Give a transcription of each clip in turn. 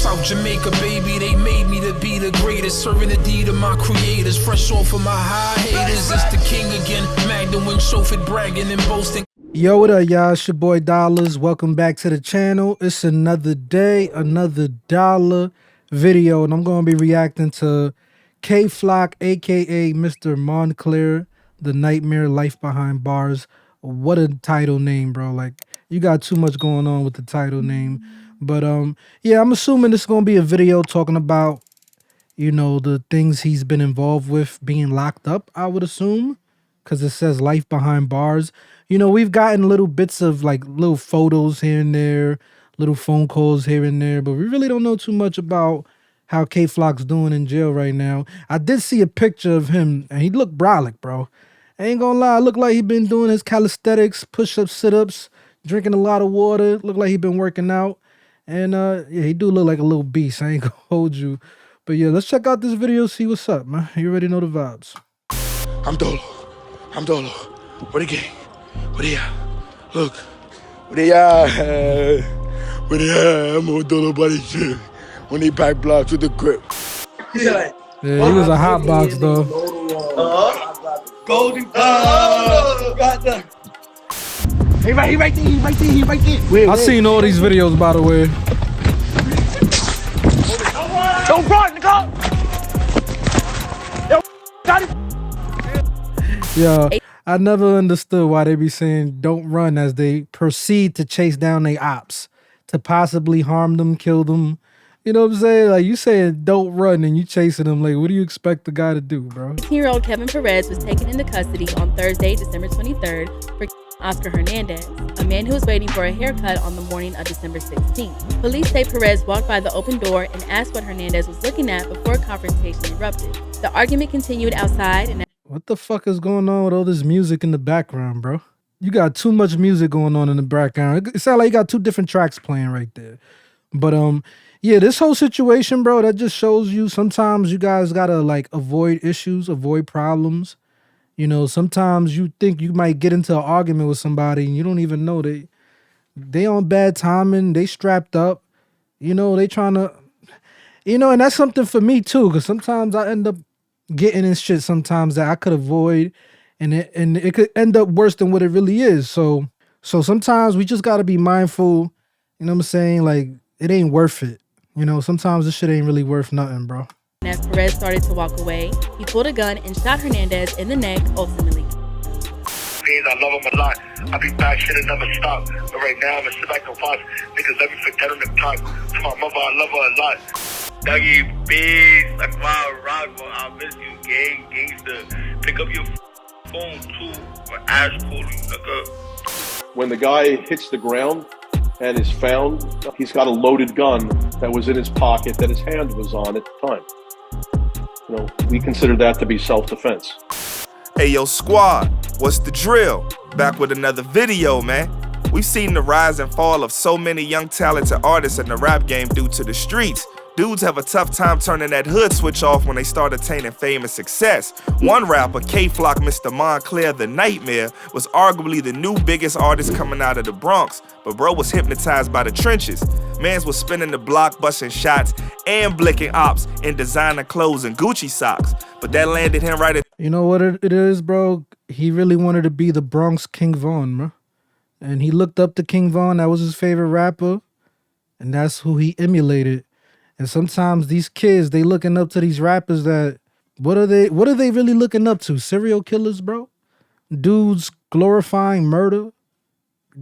South Jamaica, baby, they made me to be the greatest. Serving the deed of my creators. Fresh off of my high haters. It's the king again. Magdalene, chauffeured, bragging and boasting. Yo, what up, y'all? It's your boy Dollars. Welcome back to the channel. It's another day, another dollar video, and I'm going to be reacting to K-Flock, aka Mr. Moncler, The Nightmare Life Behind Bars. What a title name, bro. Like, you got too much going on with the title name. But yeah, I'm assuming this is going to be a video talking about, you know, the things he's been involved with being locked up, I would assume, because it says Life Behind Bars. You know, we've gotten little bits of like little photos here and there, little phone calls here and there, but we really don't know too much about how K-Flock's doing in jail right now. I did see a picture of him, and he looked brolic, bro. I ain't gonna lie, looked like he been doing his calisthenics, push-ups, sit-ups, drinking a lot of water. Looked like he been working out. And yeah, he do look like a little beast. I ain't gonna hold you. But yeah, let's check out this video, see what's up, man. You already know the vibes. I'm Dolo. What the gang? What they at? Look. What they at? What they at? I'm on Dolo body shit. When they back blocks with the grip. Yeah, he was a hot box though. Golden got that. He right there. I seen all these videos, by the way. Don't run, nigga. Yo, got it. Yeah, I never understood why they be saying don't run as they proceed to chase down their ops to possibly harm them, kill them. You know what I'm saying? Like, you saying don't run and you chasing them. Like, what do you expect the guy to do, bro? 18-year-old Kevin Perez was taken into custody on Thursday, December 23rd for Oscar Hernandez, a man who was waiting for a haircut on the morning of December 16th. Police say Perez walked by the open door and asked what Hernandez was looking at before a confrontation erupted. The argument continued outside and... What the fuck is going on with all this music in the background, bro? You got too much music going on in the background. It sounds like you got two different tracks playing right there. But yeah, this whole situation, bro, that just shows you sometimes you guys gotta like avoid issues, avoid problems. You know, sometimes you think you might get into an argument with somebody and you don't even know they on bad timing, they strapped up, you know, they trying to, you know, and that's something for me too, because sometimes I end up getting in shit sometimes that I could avoid, and it could end up worse than what it really is. So sometimes we just gotta be mindful, you know what I'm saying? Like, it ain't worth it. You know, sometimes this shit ain't really worth nothing, bro. As Perez started to walk away, he pulled a gun and shot Hernandez in the neck, ultimately. I love him a lot. I'll be back, shit and never stop. But right now, I'm gonna sit back and watch niggas let me forget on the top. To my mother, I love her a lot. Dougie, beast, like my rock, bro. I miss you, gang, gangster. Pick up your phone too. My ass cool, nigga. When the guy hits the ground and is found, he's got a loaded gun that was in his pocket that his hand was on at the time. You know, we consider that to be self-defense. Hey, yo, squad, what's the drill? Back with another video, man. We've seen the rise and fall of so many young talented artists in the rap game due to the streets. Dudes have a tough time turning that hood switch off when they start attaining fame and success. One rapper, K-Flock, Mr. Moncler, The Nightmare, was arguably the new biggest artist coming out of the Bronx, but bro was hypnotized by the trenches. Mans was spinning the block, busting shots, and blicking ops in designer clothes and Gucci socks. But that landed him right at... You know what it is, bro? He really wanted to be the Bronx King Von, bro. And he looked up to King Von, that was his favorite rapper, and that's who he emulated. And sometimes these kids, they looking up to these rappers that, what are they really looking up to? Serial killers, bro? Dudes glorifying murder,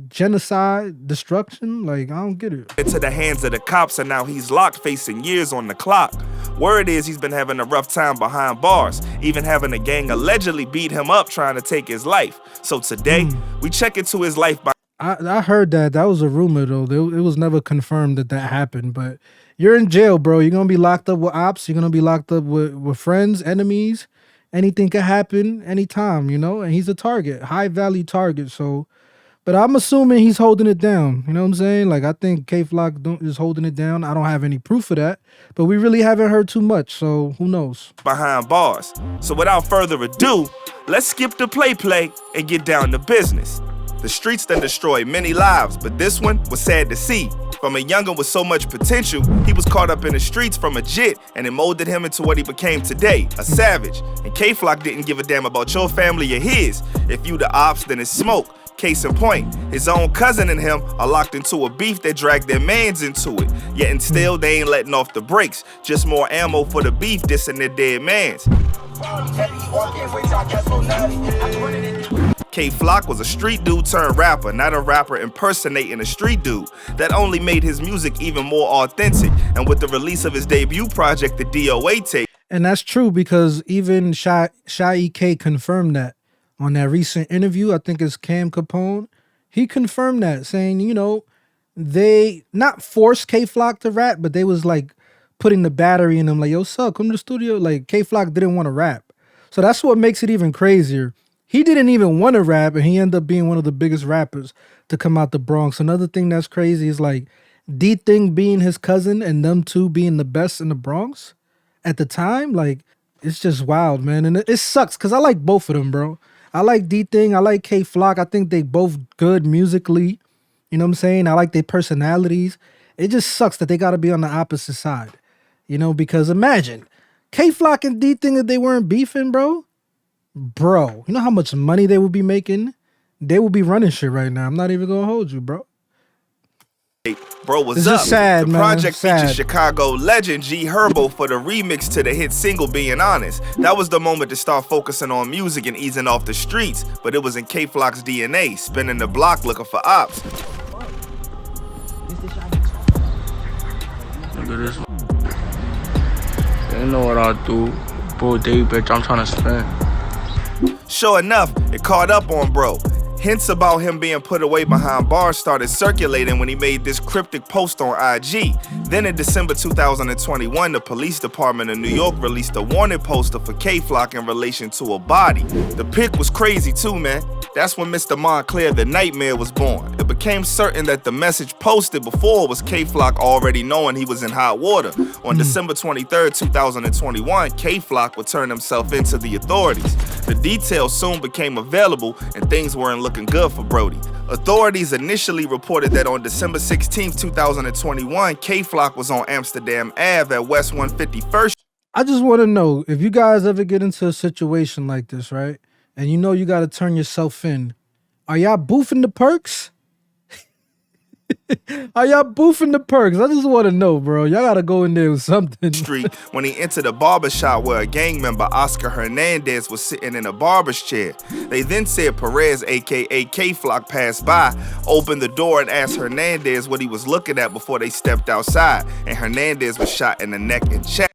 genocide, destruction? Like, I don't get it. Into the hands of the cops, and now he's locked, facing years on the clock. Word is he's been having a rough time behind bars, even having a gang allegedly beat him up trying to take his life. So today, we check into his life by... I heard that was a rumor, though. It was never confirmed that happened, but you're in jail, bro. You're going to be locked up with ops. You're going to be locked up with friends, enemies. Anything could happen anytime, you know? And he's a target, high-value target. So, but I'm assuming he's holding it down. You know what I'm saying? Like, I think K-Flock is holding it down. I don't have any proof of that. But we really haven't heard too much, so who knows? Behind bars. So without further ado, let's skip the play and get down to business. The streets done destroyed many lives, but this one was sad to see. From a youngin' with so much potential, he was caught up in the streets from a jit, and it molded him into what he became today, a savage. And K-Flock didn't give a damn about your family or his. If you the ops, then it's smoke. Case in point, his own cousin and him are locked into a beef that dragged their mans into it. Yet and still they ain't letting off the brakes. Just more ammo for the beef dissing their dead mans. K-Flock was a street dude turned rapper, not a rapper impersonating a street dude. That only made his music even more authentic. And with the release of his debut project, the DOA tape. And that's true because even Shy E.K. confirmed that. On that recent interview, I think it's Cam Capone, he confirmed that, saying, you know, they not forced K-Flock to rap, but they was like putting the battery in him, like, yo, suck, come to the studio. Like, K-Flock didn't want to rap. So that's what makes it even crazier. He didn't even want to rap, and he ended up being one of the biggest rappers to come out the Bronx. Another thing that's crazy is like D-Thing being his cousin and them two being the best in the Bronx at the time. Like, it's just wild, man. And it sucks because I like both of them, bro. I like D-Thing. I like K-Flock. I think they both good musically. You know what I'm saying? I like their personalities. It just sucks that they got to be on the opposite side. You know, because imagine K-Flock and D-Thing if they weren't beefing, bro. Bro, you know how much money they would be making? They would be running shit right now. I'm not even going to hold you, bro. Bro, what's this up? Is sad, the man. project Sad. features Chicago legend G Herbo for the remix to the hit single Being Honest. That was the moment to start focusing on music and easing off the streets, but it was in K-Flock's DNA, spinning the block looking for ops. Look at this one. They know what I do. Bull day, bitch, I'm trying to spin. Sure enough, it caught up on bro. Hints about him being put away behind bars started circulating when he made this cryptic post on IG. Then in December 2021, the police department of New York released a wanted poster for K-Flock in relation to a body. The pic was crazy too, man. That's when Mr. Moncler, the Nightmare, was born. It became certain that the message posted before was K-Flock already knowing he was in hot water. On December 23rd, 2021, K-Flock would turn himself into the authorities. The details soon became available and things weren't looking good for Brody. Authorities initially reported that on December 16, 2021, K-Flock was on Amsterdam Ave at West 151st. I just want to know, if you guys ever get into a situation like this, right? And you know you got to turn yourself in. Are y'all boofing the perks? Are y'all boofing the perks? I just want to know, bro. Y'all got to go in there with something. Street when he entered a barbershop where a gang member, Oscar Hernandez, was sitting in a barber's chair. They then said Perez, aka K-Flock, passed by, opened the door and asked Hernandez what he was looking at before they stepped outside. And Hernandez was shot in the neck and chest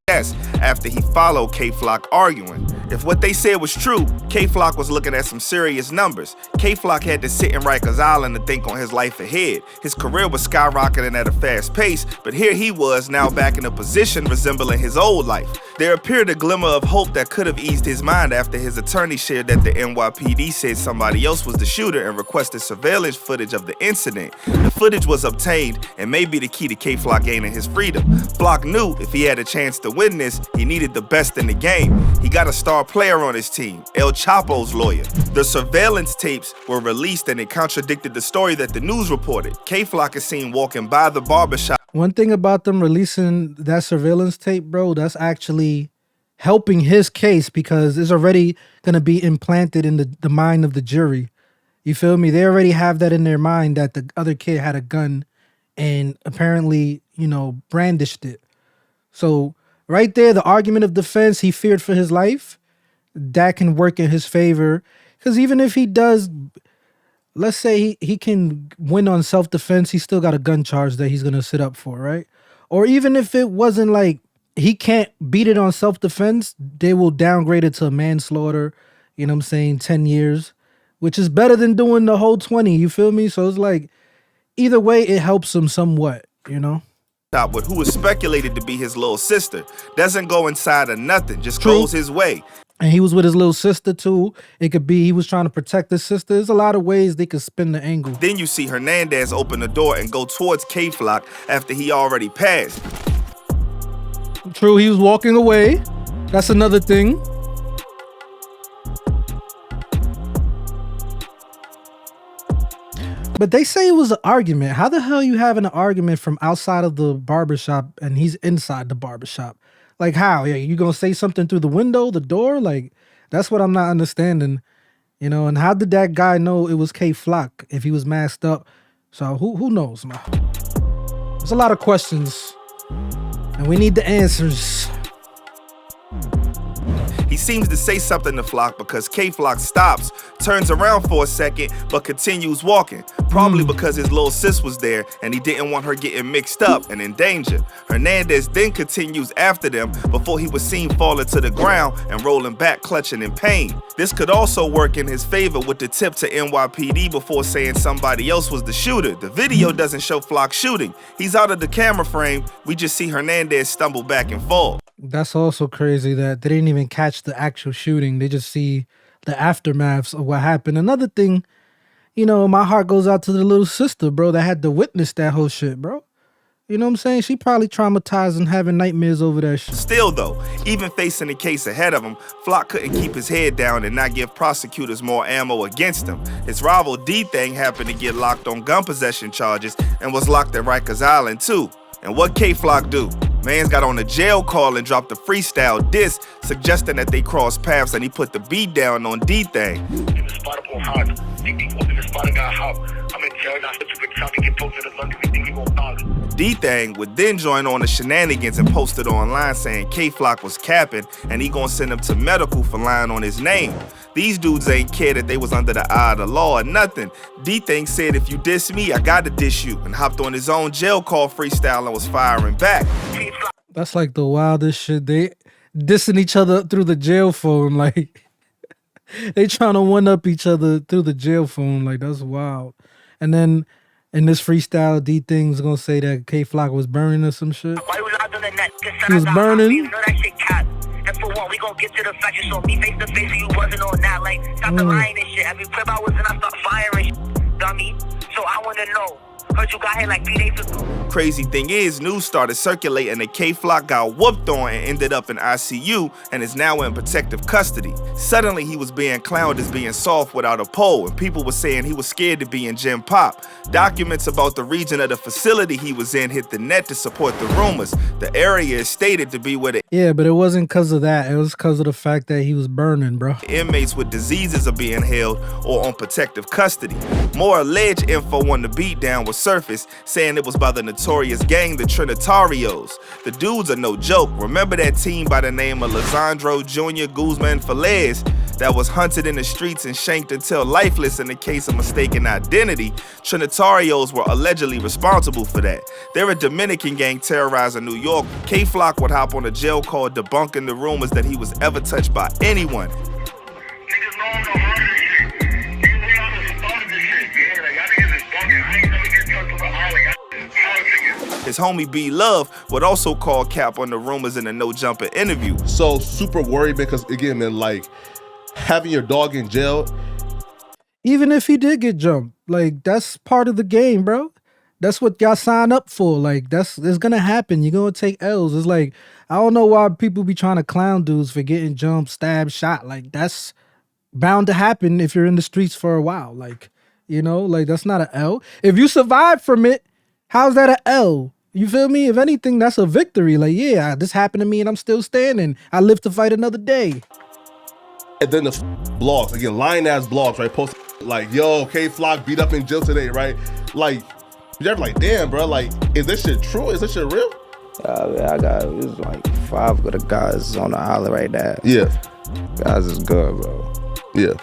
after he followed K-Flock arguing. If what they said was true, K-Flock was looking at some serious numbers. K-Flock had to sit in Rikers Island to think on his life ahead. His career was skyrocketing at a fast pace, but here he was now back in a position resembling his old life. There appeared a glimmer of hope that could have eased his mind after his attorney shared that the NYPD said somebody else was the shooter and requested surveillance footage of the incident. The footage was obtained and may be the key to K-Flock gaining his freedom. Flock knew if he had a chance to win this, he needed the best in the game. He got a star player on his team, El Chapo's lawyer. The surveillance tapes were released and it contradicted the story that the news reported. K-Flock is seen walking by the barbershop. One thing about them releasing that surveillance tape, bro, that's actually helping his case because it's already going to be implanted in the mind of the jury. You feel me? They already have that in their mind that the other kid had a gun and apparently, you know, brandished it. So right there, the argument of defense, he feared for his life, that can work in his favor. Because even if he does, let's say he can win on self-defense, he's still got a gun charge that he's going to sit up for, right? Or even if it wasn't like he can't beat it on self-defense, they will downgrade it to manslaughter, you know what I'm saying, 10 years, which is better than doing the whole 20, you feel me? So it's like, either way, it helps him somewhat, you know? With who is speculated to be his little sister. Doesn't go inside of nothing, just True. goes his way. And he was with his little sister too. It could be he was trying to protect his sister. There's a lot of ways they could spin the angle. Then you see Hernandez open the door and go towards K-Flock after he already passed. True, he was walking away. That's another thing. But they say it was an argument. How the hell you having an argument from outside of the barbershop and he's inside the barbershop? Like how? Yeah, you gonna say something through the window, the door? Like that's what I'm not understanding. You know, and how did that guy know it was K Flock if he was masked up? So who knows, man? There's a lot of questions, and we need the answers. He seems to say something to Flock because K-Flock stops, turns around for a second, but continues walking. Probably because his little sis was there and he didn't want her getting mixed up and in danger. Hernandez then continues after them before he was seen falling to the ground and rolling back, clutching in pain. This could also work in his favor with the tip to NYPD before saying somebody else was the shooter. The video doesn't show Flock shooting. He's out of the camera frame. We just see Hernandez stumble back and fall. That's also crazy that they didn't even catch the actual shooting. They just see the aftermaths of what happened. Another thing, you know, my heart goes out to the little sister, bro, that had to witness that whole shit, bro. You know what I'm saying? She probably traumatized and having nightmares over that shit. Still though, even facing the case ahead of him, Flock couldn't keep his head down and not give prosecutors more ammo against him. His rival D-Thing happened to get locked on gun possession charges and was locked at Rikers Island too. And what K-Flock do? Man's got on a jail call and dropped a freestyle diss suggesting that they crossed paths and he put the beat down on D-Thing. D-Thing would then join on the shenanigans and posted online saying K-Flock was capping and he gonna send him to medical for lying on his name. These dudes ain't care that they was under the eye of the law or nothing. D-Thing said, if you diss me, I gotta diss you, and hopped on his own jail call freestyle and was firing back. That's like the wildest shit. They dissing each other through the jail phone. Like, they trying to one-up each other through the jail phone. Like, that's wild. And then in this freestyle, D-Thing's gonna say that K-Flock was burning or some shit. He was burning. And for one, we gon' get to the fact you saw me face to face and you wasn't on that. Like, stop the lying and shit. Every clip I was in, I start firing shit, dummy. So I wanna know, heard you got here like 3 days ago. Crazy thing is, news started circulating that K-Flock got whooped on and ended up in ICU and is now in protective custody. Suddenly, he was being clowned as being soft without a pole, and people were saying he was scared to be in Gym Pop. Documents about the region of the facility he was in hit the net to support the rumors. The area is stated to be where the Yeah, but it wasn't because of that. It was because of the fact that he was burning, bro. inmates with diseases are being held or on protective custody. More alleged info on the beatdown was surfaced, saying it was by the notorious gang, the Trinitarios. The dudes are no joke. Remember that team by the name of Lisandro Jr. Guzman Felez that was hunted in the streets and shanked until lifeless in the case of mistaken identity? Trinitarios were allegedly responsible for that. They're a Dominican gang terrorizing New York. K-Flock would hop on a jail call debunking the rumors that he was ever touched by anyone. His homie B Love would also call cap on the rumors in a No Jumper interview. So super worried because, again, man, like having your dog in jail. Even if he did get jumped, like that's part of the game, bro. That's what y'all sign up for. Like it's gonna happen. You're gonna take L's. It's like, I don't know why people be trying to clown dudes for getting jumped, stabbed, shot. Like that's bound to happen if you're in the streets for a while. Like, you know, like that's not an L. If you survive from it, how's that an L? You feel me? If anything, that's a victory. Like, yeah, this happened to me and I'm still standing. I live to fight another day. And then the blogs, again, lying ass blogs, right? Post like, yo, K-Flock beat up in jail today, right? Like, you're like, damn, bro, like, is this shit true? Is this shit real? I got, it was like 5 of the guys on the island right now. Yeah. Guys is good, bro. Yeah.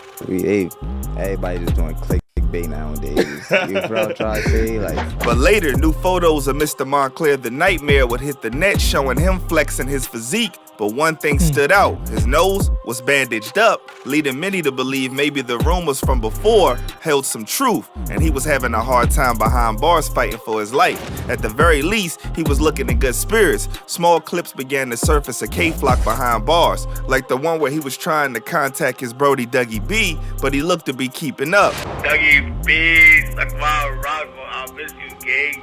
Everybody just doing clickbait nowadays. You know what I'm trying to say? Like, But later, new photos of Mr. Moncler the Nightmare would hit the net showing him flexing his physique. But one thing stood out. His nose was bandaged up, leading many to believe maybe the rumors from before held some truth, and he was having a hard time behind bars fighting for his life. At the very least, he was looking in good spirits. Small clips began to surface of K-Flock behind bars, like the one where he was trying to contact his brody Dougie B, but he looked to be keeping up. Dougie B, like my rock, I miss you,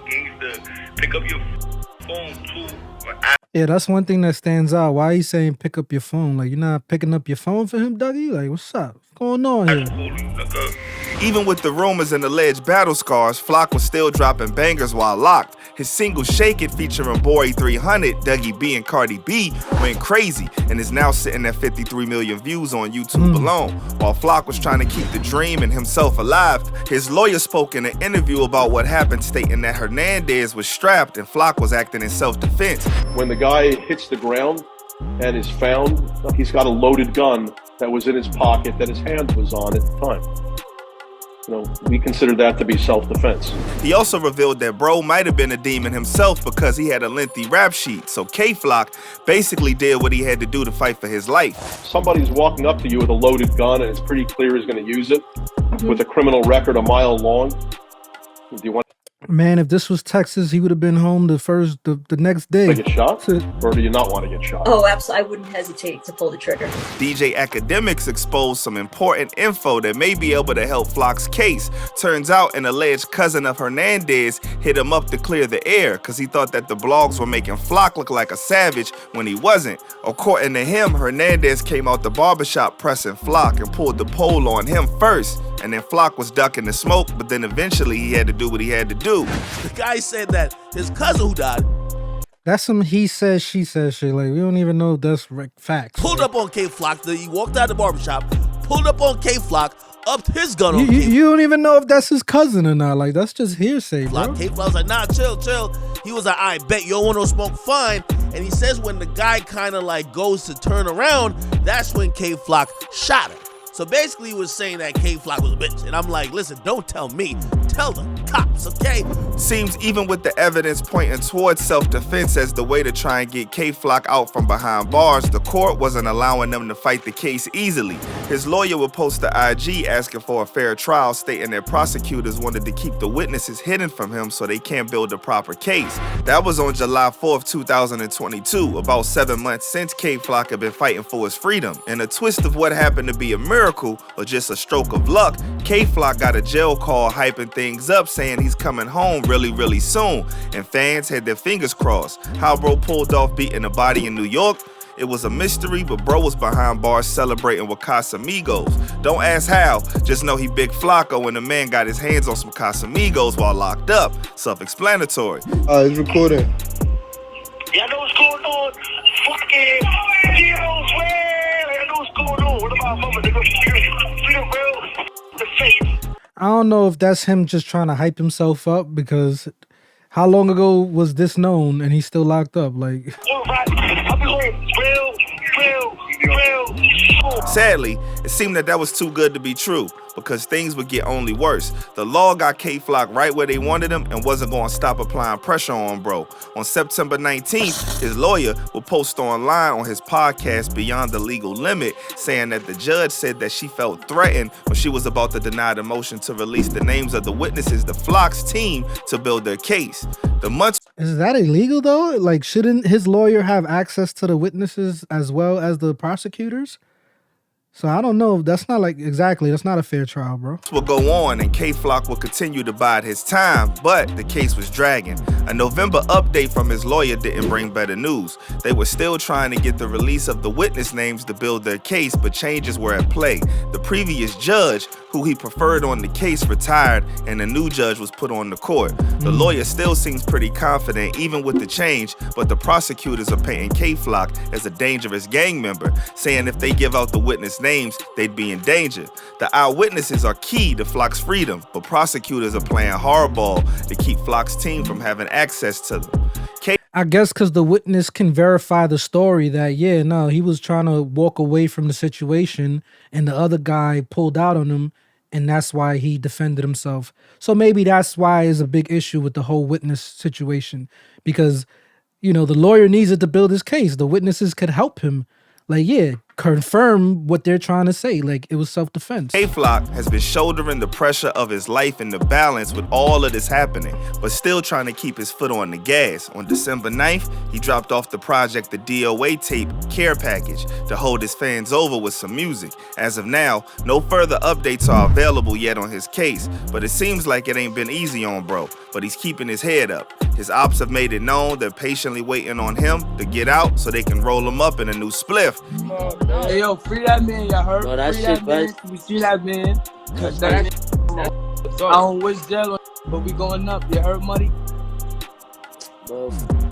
gangster. Pick up your phone too. Yeah, that's one thing that stands out. Why are you saying pick up your phone? Like, you're not picking up your phone for him, Dougie? Like, what's up? What's going on here? Even with the rumors and alleged battle scars, Flock was still dropping bangers while locked. His single Shake It featuring Boi 300, Dougie B and Cardi B went crazy and is now sitting at 53 million views on YouTube alone. While Flock was trying to keep the dream and himself alive, his lawyer spoke in an interview about what happened, stating that Hernandez was strapped and Flock was acting in self-defense. When the guy hits the ground and is found, he's got a loaded gun that was in his pocket that his hand was on at the time. You know, we consider that to be self-defense. He also revealed that bro might have been a demon himself because he had a lengthy rap sheet. So K-Flock basically did what he had to do to fight for his life. Somebody's walking up to you with a loaded gun and it's pretty clear he's going to use it with a criminal record a mile long. Do you want Man, if this was Texas, he would have been home the next day. to get shot? Or do you not want to get shot? Oh, absolutely. I wouldn't hesitate to pull the trigger. DJ Academics exposed some important info that may be able to help Flock's case. Turns out an alleged cousin of Hernandez hit him up to clear the air because he thought that the blogs were making Flock look like a savage when he wasn't. According to him, Hernandez came out the barbershop pressing Flock and pulled the pole on him first. And then Flock was ducking the smoke, but then eventually he had to do what he had to do. The guy said that his cousin who died, That's some he says, she says shit. Like, we don't even know if that's facts. pulled up on K-Flock. He walked out of the barbershop, pulled up on K-Flock, upped his gun on K-Flock. You don't even know if that's his cousin or not. Like, that's just hearsay, bro. K-Flock was like, nah, chill. He was like, I bet you don't want no smoke, fine. And he says when the guy kind of like goes to turn around, that's when K-Flock shot him. So basically he was saying that K-Flock was a bitch. And I'm like, listen, don't tell me. Tell the cops, okay? Seems even with the evidence pointing towards self-defense as the way to try and get K-Flock out from behind bars, the court wasn't allowing them to fight the case easily. His lawyer would post to IG asking for a fair trial, stating that prosecutors wanted to keep the witnesses hidden from him so they can't build a proper case. That was on July 4th, 2022, about 7 months since K-Flock had been fighting for his freedom. In a twist of what happened to be a miracle or just a stroke of luck, K-Flock got a jail call hyping things up, saying he's coming home really soon, and fans had their fingers crossed. How bro pulled off beating a body in New York? It was a mystery, but bro was behind bars celebrating with Casamigos. Don't ask how, just know he big Flocko and the man got his hands on some Casamigos while locked up. Self-explanatory. It's recording. Y'all know what's going on? Fucking deals, man. Y'all know what's going on. What about mama, nigga? Freedom, bro. The faith. I don't know if that's him just trying to hype himself up, because how long ago was this known and he's still locked up? Like, I'll be going real. Sadly, it seemed that was too good to be true, because things would get only worse. The law got K-Flock right where they wanted him and wasn't going to stop applying pressure on bro. On September 19th, his lawyer would post online on his podcast Beyond the Legal Limit, saying that the judge said that she felt threatened when she was about to deny the motion to release the names of the witnesses the Flock's team to build their case. Is that illegal though? Like, shouldn't his lawyer have access to the witnesses as well as the prosecutors? So I don't know. That's not a fair trial, bro. Will go on and K-Flock will continue to bide his time, but the case was dragging. A November update from his lawyer didn't bring better news. They were still trying to get the release of the witness names to build their case, but changes were at play. The previous judge, who he preferred on the case, retired, and a new judge was put on the court. The lawyer still seems pretty confident even with the change, but the prosecutors are painting K-Flock as a dangerous gang member, saying if they give out the witness names, they'd be in danger. The eyewitnesses are key to Flock's freedom, but prosecutors are playing hardball to keep Flock's team from having access to them. I guess because the witness can verify the story that, he was trying to walk away from the situation and the other guy pulled out on him, and that's why he defended himself. So maybe that's why it's a big issue with the whole witness situation, because, the lawyer needs it to build his case. The witnesses could help him. Like, confirm what they're trying to say. Like, it was self-defense. K-Flock has been shouldering the pressure of his life and the balance with all of this happening, but still trying to keep his foot on the gas. On December 9th, he dropped off the project The DOA tape Care Package to hold his fans over with some music. As of now, no further updates are available yet on his case, but it seems like it ain't been easy on bro, but he's keeping his head up. His ops have made it known they're patiently waiting on him to get out so they can roll him up in a new spliff. Hey, yo, free that man, y'all heard? Bro, that free shit, that man. We see that man. Cause that I don't wish jail on, but we going up. You heard, Muddy? Bro,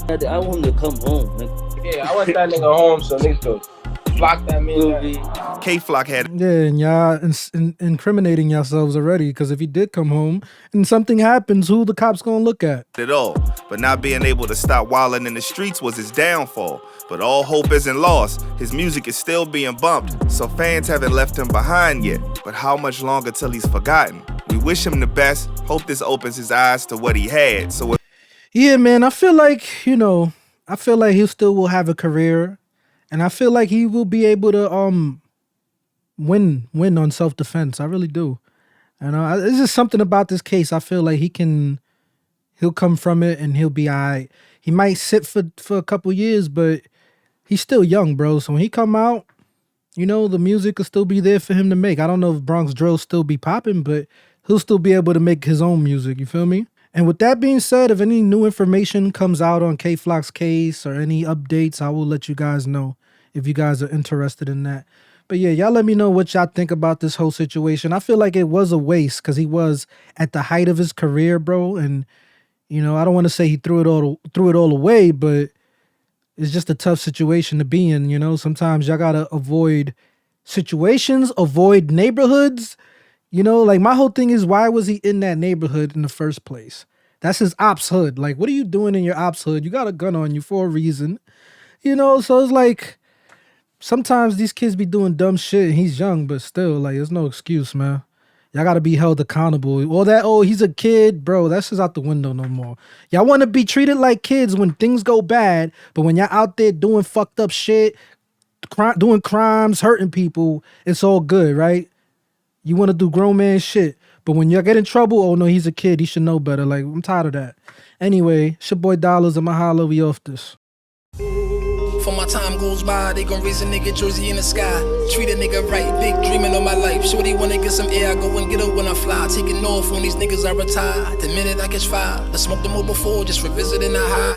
I want him to come home, nigga. Yeah, I want that nigga home so niggas go flock that man. K-Flock had Yeah, and y'all incriminating yourselves already, because if he did come home and something happens, who the cops gonna look at? it all, but not being able to stop wilding in the streets was his downfall. But all hope isn't lost. His music is still being bumped, so fans haven't left him behind yet. But how much longer till he's forgotten? We wish him the best. Hope this opens his eyes to what he had. So Yeah, man, I feel like, I feel like he still will have a career, and I feel like he will be able to win on self-defense. I really do. And it's just something about this case. I feel like he'll come from it and he'll be all right. He might sit for a couple years, but he's still young, bro. So when he come out, the music will still be there for him to make. I don't know if Bronx drill still be popping, but he'll still be able to make his own music. You feel me? And with that being said, if any new information comes out on K-Flock's case or any updates, I will let you guys know if you guys are interested in that. But yeah, y'all let me know what y'all think about this whole situation. I feel like it was a waste because he was at the height of his career, bro. And, I don't want to say he threw it all away, but it's just a tough situation to be in, Sometimes y'all got to avoid situations, avoid neighborhoods. Like my whole thing is, why was he in that neighborhood in the first place? That's his ops hood. Like, what are you doing in your ops hood? You got a gun on you for a reason. So it's like, sometimes these kids be doing dumb shit and he's young, but still, like, there's no excuse, man. Y'all got to be held accountable. All that, he's a kid, bro, that's just out the window no more. Y'all want to be treated like kids when things go bad, but when y'all out there doing fucked up shit, doing crimes, hurting people, it's all good, right? You want to do grown man shit. But when y'all get in trouble, oh no, he's a kid. He should know better. Like, I'm tired of that. Anyway, it's your boy Dollars and Mahalo. We off this. For my time goes by, they gon' raise a nigga jersey in the sky. Treat a nigga right, big dreaming on my life. Shorty wanna get some air, I go and get her when I fly. Taking off on these niggas I retire. The minute I catch fire, I smoked them all before, just revisiting the high.